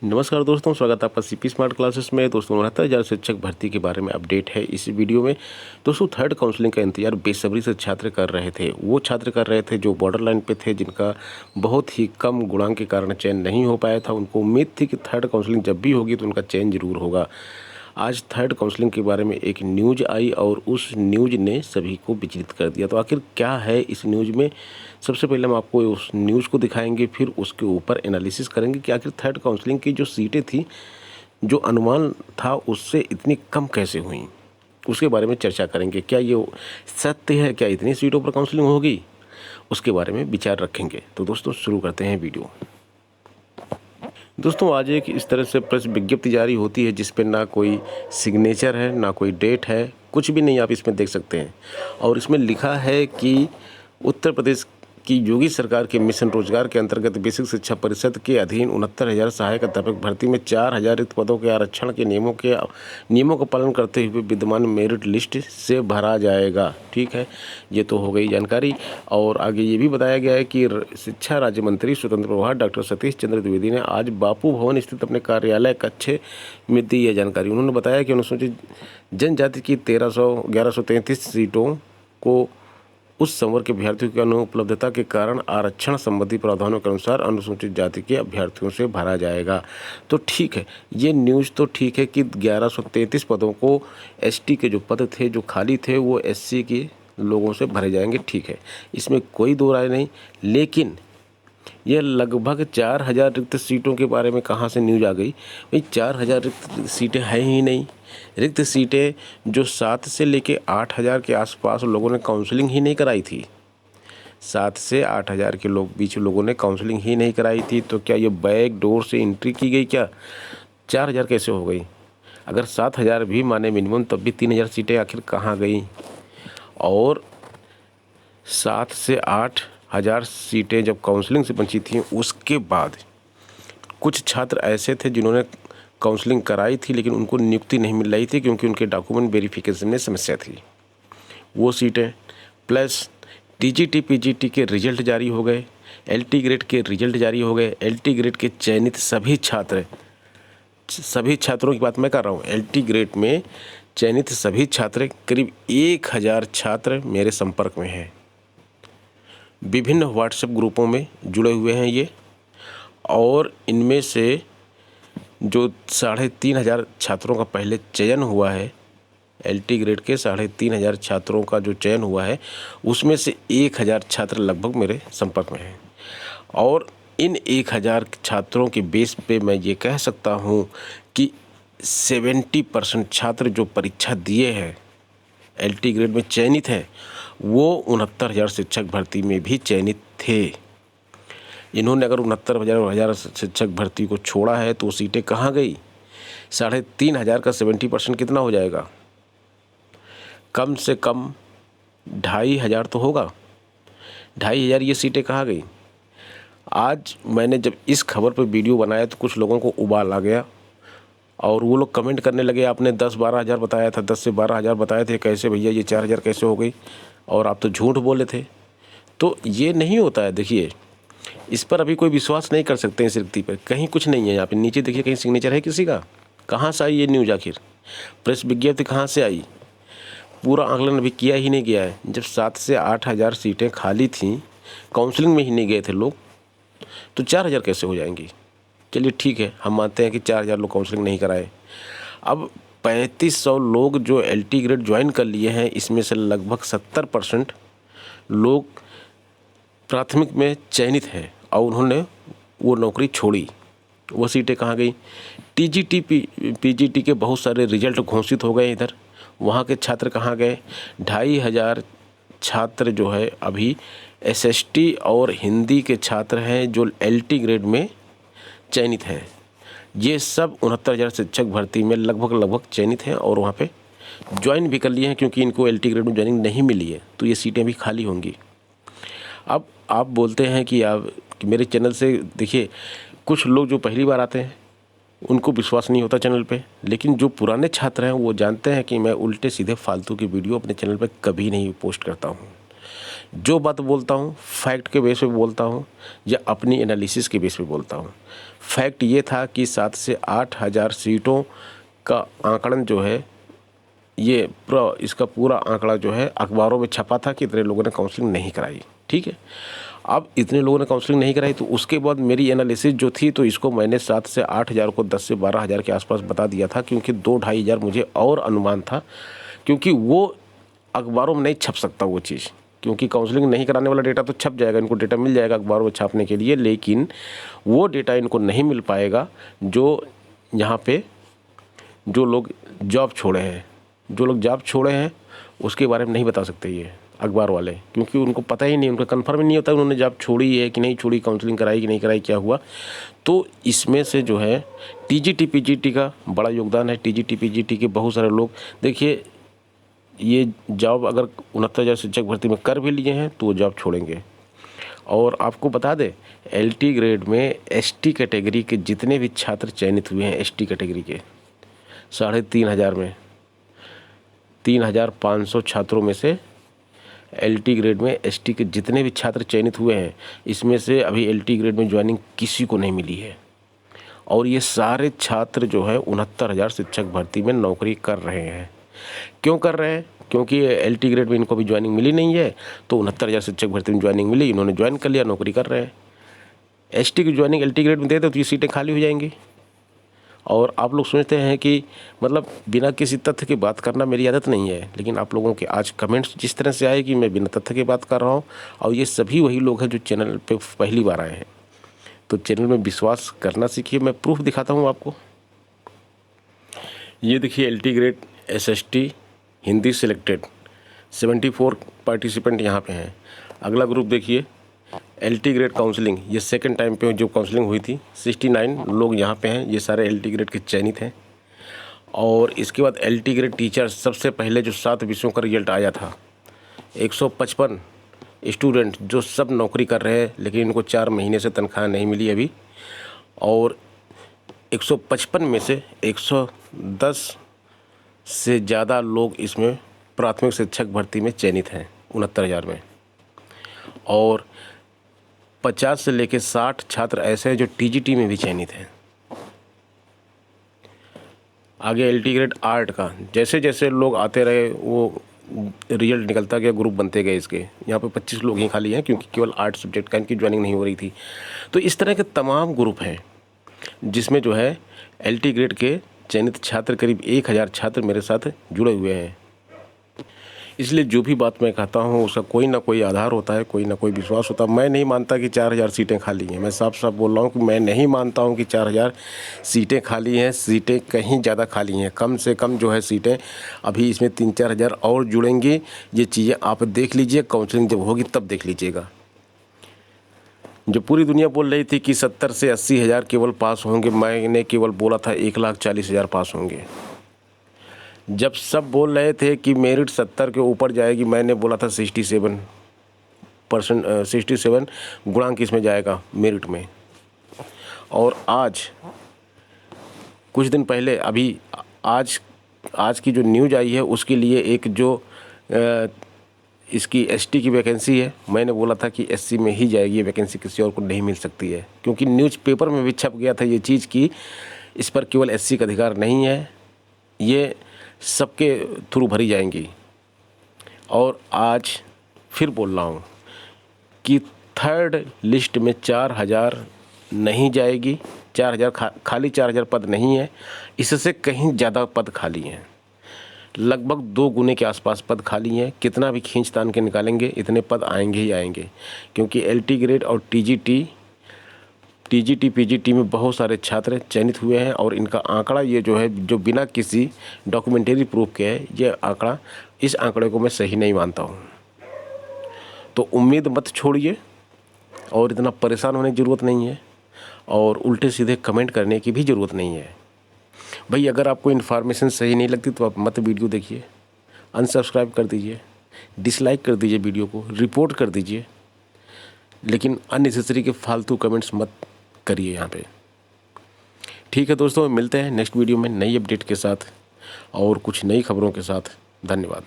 नमस्कार दोस्तों, स्वागत है आपका सीपी स्मार्ट क्लासेस में। दोस्तों 69,000 शिक्षक भर्ती के बारे में अपडेट है इस वीडियो में। दोस्तों थर्ड काउंसलिंग का इंतजार बेसब्री से छात्र कर रहे थे। वो छात्र कर रहे थे जो बॉर्डर लाइन पे थे, जिनका बहुत ही कम गुणांक के कारण चयन नहीं हो पाया था। उनको उम्मीद थी कि थर्ड काउंसलिंग जब भी होगी तो उनका चयन जरूर होगा। आज थर्ड काउंसलिंग के बारे में एक न्यूज़ आई और उस न्यूज़ ने सभी को विचलित कर दिया। तो आखिर क्या है इस न्यूज़ में, सबसे पहले हम आपको उस न्यूज़ को दिखाएंगे, फिर उसके ऊपर एनालिसिस करेंगे कि आखिर थर्ड काउंसलिंग की जो सीटें थी, जो अनुमान था उससे इतनी कम कैसे हुई, उसके बारे में चर्चा करेंगे। क्या ये सत्य है, क्या इतनी सीटों पर काउंसलिंग होगी, उसके बारे में विचार रखेंगे। तो दोस्तों शुरू करते हैं वीडियो। दोस्तों आज एक इस तरह से प्रेस विज्ञप्ति जारी होती है जिस पे ना कोई सिग्नेचर है, ना कोई डेट है, कुछ भी नहीं आप इसमें देख सकते हैं। और इसमें लिखा है कि उत्तर प्रदेश की योगी सरकार के मिशन रोजगार के अंतर्गत बेसिक शिक्षा परिषद के अधीन 69,000 सहायक अध्यापक भर्ती में 4,000 रिक्त पदों के आरक्षण के नियमों का पालन करते हुए विद्यमान मेरिट लिस्ट से भरा जाएगा। ठीक है, ये तो हो गई जानकारी। और आगे ये भी बताया गया है कि शिक्षा राज्य मंत्री स्वतंत्र प्रभार डॉक्टर सतीश चंद्र द्विवेदी ने आज बापू भवन स्थित अपने कार्यालय कक्ष में दी यह जानकारी। उन्होंने बताया कि अनुसूचित जनजाति की 1133 सीटों को उस संवर्ग के अभ्यर्थियों की अनुपलब्धता के कारण आरक्षण संबंधी प्रावधानों के अनुसार अनुसूचित जाति के अभ्यर्थियों से भरा जाएगा। तो ठीक है, ये न्यूज़ तो ठीक है कि 1133 पदों को एसटी के जो पद थे, जो खाली थे, वो एससी के लोगों से भरे जाएंगे। ठीक है, इसमें कोई दो राय नहीं। लेकिन यह लगभग 4,000 रिक्त सीटों के बारे में कहाँ से न्यूज़ आ गई? भाई 4,000 रिक्त सीटें हैं ही नहीं। रिक्त सीटें जो 7 से लेके 8,000 के आसपास लोगों ने काउंसलिंग ही नहीं कराई थी। 7 से 8,000 के बीच लोगों ने काउंसलिंग ही नहीं कराई थी। तो क्या ये बैक डोर से एंट्री की गई? क्या 4,000 कैसे हो गई? अगर 7,000 भी माने मिनिमम, तब भी 3,000 सीटें आखिर कहाँ गई? और 7 से 8,000 सीटें जब काउंसलिंग से बची थी, उसके बाद कुछ छात्र ऐसे थे जिन्होंने काउंसलिंग कराई थी लेकिन उनको नियुक्ति नहीं मिल रही थी क्योंकि उनके डॉक्यूमेंट वेरिफिकेशन में समस्या थी। वो सीटें प्लस टीजीटी पीजीटी के रिजल्ट जारी हो गए, एलटी ग्रेड के रिजल्ट जारी हो गए। एलटी ग्रेड के चयनित सभी छात्रों की बात मैं कर रहा हूँ। एलटी ग्रेड में चयनित सभी छात्र, करीब 1,000 छात्र मेरे संपर्क में हैं। विभिन्न व्हाट्सएप ग्रुपों में जुड़े हुए हैं ये। और इनमें से जो 3,500 छात्रों का पहले चयन हुआ है, एलटी ग्रेड के 3,500 छात्रों का जो चयन हुआ है, उसमें से 1,000 छात्र लगभग मेरे संपर्क में हैं। और इन 1,000 छात्रों के बेस पे मैं ये कह सकता हूँ कि 70% छात्र जो परीक्षा दिए हैं, एलटी ग्रेड में चयनित हैं, वो 69,000 शिक्षक भर्ती में भी चयनित थे। इन्होंने अगर 69,000 शिक्षक भर्ती को छोड़ा है तो सीटें कहाँ गई? 3,500 का 70% कितना हो जाएगा? कम से कम 2,500 तो होगा। 2,500 ये सीटें कहाँ गई? आज मैंने जब इस खबर पर वीडियो बनाया तो कुछ लोगों को उबाल आ गया और वो लोग कमेंट करने लगे, आपने 10-12 हज़ार बताया था, 10 से 12 हज़ार बताए थे, कैसे भैया ये 4,000 कैसे हो गई? और आप तो झूठ बोले थे। तो ये नहीं होता है। देखिए, इस पर अभी कोई विश्वास नहीं कर सकते हैं इस रिक्ति पर। कहीं कुछ नहीं है। यहाँ पे नीचे देखिए, कहीं सिग्नेचर है किसी का? कहाँ से आई ये न्यूज़? आखिर प्रेस विज्ञप्ति कहाँ से आई? पूरा आकलन अभी किया ही नहीं गया है। जब 7 से 8,000 सीटें खाली थीं, काउंसलिंग में ही नहीं गए थे लोग, तो 4,000 कैसे हो जाएंगी? चलिए ठीक है, हम मानते हैं कि 4,000 लोग काउंसलिंग नहीं कराए। अब 3,500 लोग जो एलटी ग्रेड ज्वाइन कर लिए हैं, इसमें से लगभग 70% लोग प्राथमिक में चयनित हैं और उन्होंने वो नौकरी छोड़ी। वो सीटें कहाँ गई? टीजीटी पीजीटी के बहुत सारे रिजल्ट घोषित हो गए इधर, वहाँ के छात्र कहाँ गए? 2,500 छात्र जो है अभी एसएसटी और हिंदी के छात्र हैं जो एलटी ग्रेड में चयनित हैं। ये सब 69,000 शिक्षक भर्ती में लगभग चयनित हैं और वहाँ पे ज्वाइन भी कर लिए हैं क्योंकि इनको एलटी ग्रेड में ज्वाइनिंग नहीं मिली है, तो ये सीटें भी खाली होंगी। अब आप बोलते हैं कि मेरे चैनल से देखिए, कुछ लोग जो पहली बार आते हैं उनको विश्वास नहीं होता चैनल पे, लेकिन जो पुराने छात्र हैं वो जानते हैं कि मैं उल्टे सीधे फालतू की वीडियो अपने चैनल पे कभी नहीं पोस्ट करता हूँ। जो बात बोलता हूँ फैक्ट के बेस पे बोलता हूँ या अपनी एनालिसिस के बेस पे बोलता हूँ। फैक्ट ये था कि 7 से 8 हज़ार सीटों का आंकड़न जो है ये इसका पूरा आंकड़ा जो है अखबारों में छपा था कि इतने लोगों ने काउंसलिंग नहीं कराई। ठीक है, अब इतने लोगों ने काउंसलिंग नहीं कराई तो उसके बाद मेरी एनालिसिस जो थी तो इसको मैंने 7 से 8 हज़ार को 10 से 12 हज़ार के आसपास बता दिया था, क्योंकि 2-2.5 हज़ार मुझे और अनुमान था, क्योंकि वो अखबारों में नहीं छप सकता वो चीज़, क्योंकि काउंसलिंग नहीं कराने वाला डेटा तो छप जाएगा, इनको डेटा मिल जाएगा अखबारों में छापने के लिए, लेकिन वो डेटा इनको नहीं मिल पाएगा जो यहाँ पे जो लोग जॉब छोड़े हैं उसके बारे में नहीं बता सकते ये अखबार वाले, क्योंकि उनको पता ही नहीं, उनका कंफर्म ही नहीं होता उन्होंने जॉब छोड़ी है कि नहीं छोड़ी, काउंसलिंग कराई कि नहीं कराई, क्या हुआ। तो इसमें से जो है टीजीटी पीजीटी का बड़ा योगदान है। टीजीटी पीजीटी के बहुत सारे लोग, देखिए ये जॉब अगर 69,000 शिक्षक भर्ती में कर भी लिए हैं तो वो जॉब छोड़ेंगे। और आपको बता दें एलटी ग्रेड में एसटी कैटेगरी के जितने भी छात्र चयनित हुए हैं, एसटी कैटेगरी के 3,500 में 3,500 छात्रों में से एलटी ग्रेड में एसटी के जितने भी छात्र चयनित हुए हैं, इसमें से अभी एलटी ग्रेड में ज्वाइनिंग किसी को नहीं मिली है। और ये सारे छात्र जो है 69,000 शिक्षक भर्ती में नौकरी कर रहे हैं। क्यों कर रहे हैं? क्योंकि एलटी ग्रेड में इनको भी ज्वाइनिंग मिली नहीं है, तो 69,000 शिक्षक भर्ती में ज्वाइनिंग मिली, इन्होंने ज्वाइन कर लिया, नौकरी कर रहे हैं। एसटी की ज्वाइनिंग एलटी ग्रेड में देते तो ये सीटें खाली हो जाएंगी। और आप लोग सोचते हैं कि मतलब बिना किसी तथ्य की बात करना मेरी आदत नहीं है, लेकिन आप लोगों के आज कमेंट्स जिस तरह से आए कि मैं बिना तथ्य की बात कर रहा हूँ, और ये सभी वही लोग हैं जो चैनल पे पहली बार आए हैं, तो चैनल में विश्वास करना सीखिए। मैं प्रूफ दिखाता हूँ आपको। ये देखिए LT grade SST Hindi selected 74 participant यहाँ पे हैं। अगला ग्रुप देखिए एलटी ग्रेड काउंसलिंग, ये सेकंड टाइम पे जो काउंसलिंग हुई थी, 69 लोग यहाँ पे हैं, ये सारे एलटी ग्रेड के चयनित हैं। और इसके बाद एलटी ग्रेड टीचर, सबसे पहले जो 7 विषयों का रिजल्ट आया था, 155 स्टूडेंट जो सब नौकरी कर रहे हैं, लेकिन इनको 4 महीने से तनख्वाह नहीं मिली अभी। और 155 में से 110 से ज़्यादा लोग इसमें प्राथमिक शिक्षक भर्ती में चयनित हैं 69,000 में। और 50 से लेकर 60 छात्र ऐसे हैं जो टीजीटी में भी चयनित हैं। आगे एलटी ग्रेड आर्ट का, जैसे जैसे लोग आते रहे वो रिजल्ट निकलता गया, ग्रुप बनते गए इसके। यहाँ पे 25 लोग ही खाली हैं, क्योंकि केवल आर्ट सब्जेक्ट का इनकी ज्वाइनिंग नहीं हो रही थी। तो इस तरह के तमाम ग्रुप हैं जिसमें जो है एलटी ग्रेड के चयनित छात्र, करीब 1,000 छात्र मेरे साथ जुड़े हुए हैं। इसलिए जो भी बात मैं कहता हूँ उसका कोई ना कोई आधार होता है, कोई ना कोई विश्वास होता है। मैं नहीं मानता कि 4,000 सीटें खाली हैं। मैं साफ साफ बोल रहा हूँ कि मैं नहीं मानता हूँ कि 4,000 सीटें खाली हैं। सीटें कहीं ज़्यादा खाली हैं, कम से कम जो है सीटें अभी इसमें 3-4 हज़ार और जुड़ेंगी। ये चीज़ें आप देख लीजिए, काउंसलिंग जब होगी तब देख लीजिएगा। जो पूरी दुनिया बोल रही थी कि 70 से 80 हज़ार केवल पास होंगे, मैंने केवल बोला था 1,40,000 पास होंगे। जब सब बोल रहे थे कि मेरिट 70 के ऊपर जाएगी, मैंने बोला था 67% गुणांक इसमें जाएगा मेरिट में। और आज कुछ दिन पहले अभी आज की जो न्यूज़ आई है उसके लिए एक जो इसकी एसटी की वैकेंसी है, मैंने बोला था कि एससी में ही जाएगी ये वैकेंसी, किसी और को नहीं मिल सकती है। क्योंकि न्यूज़पेपर में भी छप गया था ये चीज़ कि इस पर केवल एससी का अधिकार नहीं है, ये सबके थ्रू भरी जाएंगी। और आज फिर बोल रहा हूँ कि थर्ड लिस्ट में 4,000 नहीं जाएगी। 4,000 खाली 4,000 पद नहीं है, इससे कहीं ज़्यादा पद खाली हैं। लगभग 2 गुने के आसपास पद खाली हैं। कितना भी खींच तान के निकालेंगे इतने पद आएंगे ही आएंगे, क्योंकि एलटी ग्रेड और टीजीटी पीजीटी में बहुत सारे छात्र चयनित हुए हैं। और इनका आंकड़ा ये जो है, जो बिना किसी डॉक्यूमेंट्री प्रूफ के है, ये आंकड़ा, इस आंकड़े को मैं सही नहीं मानता हूँ। तो उम्मीद मत छोड़िए और इतना परेशान होने की ज़रूरत नहीं है, और उल्टे सीधे कमेंट करने की भी ज़रूरत नहीं है। भाई अगर आपको इन्फॉर्मेशन सही नहीं लगती तो आप मत वीडियो देखिए, अनसब्सक्राइब कर दीजिए, डिसलाइक कर दीजिए, वीडियो को रिपोर्ट कर दीजिए, लेकिन अननेसेसरी के फालतू कमेंट्स मत करिए यहाँ पे। ठीक है दोस्तों, मिलते हैं नेक्स्ट वीडियो में नई अपडेट के साथ और कुछ नई खबरों के साथ। धन्यवाद।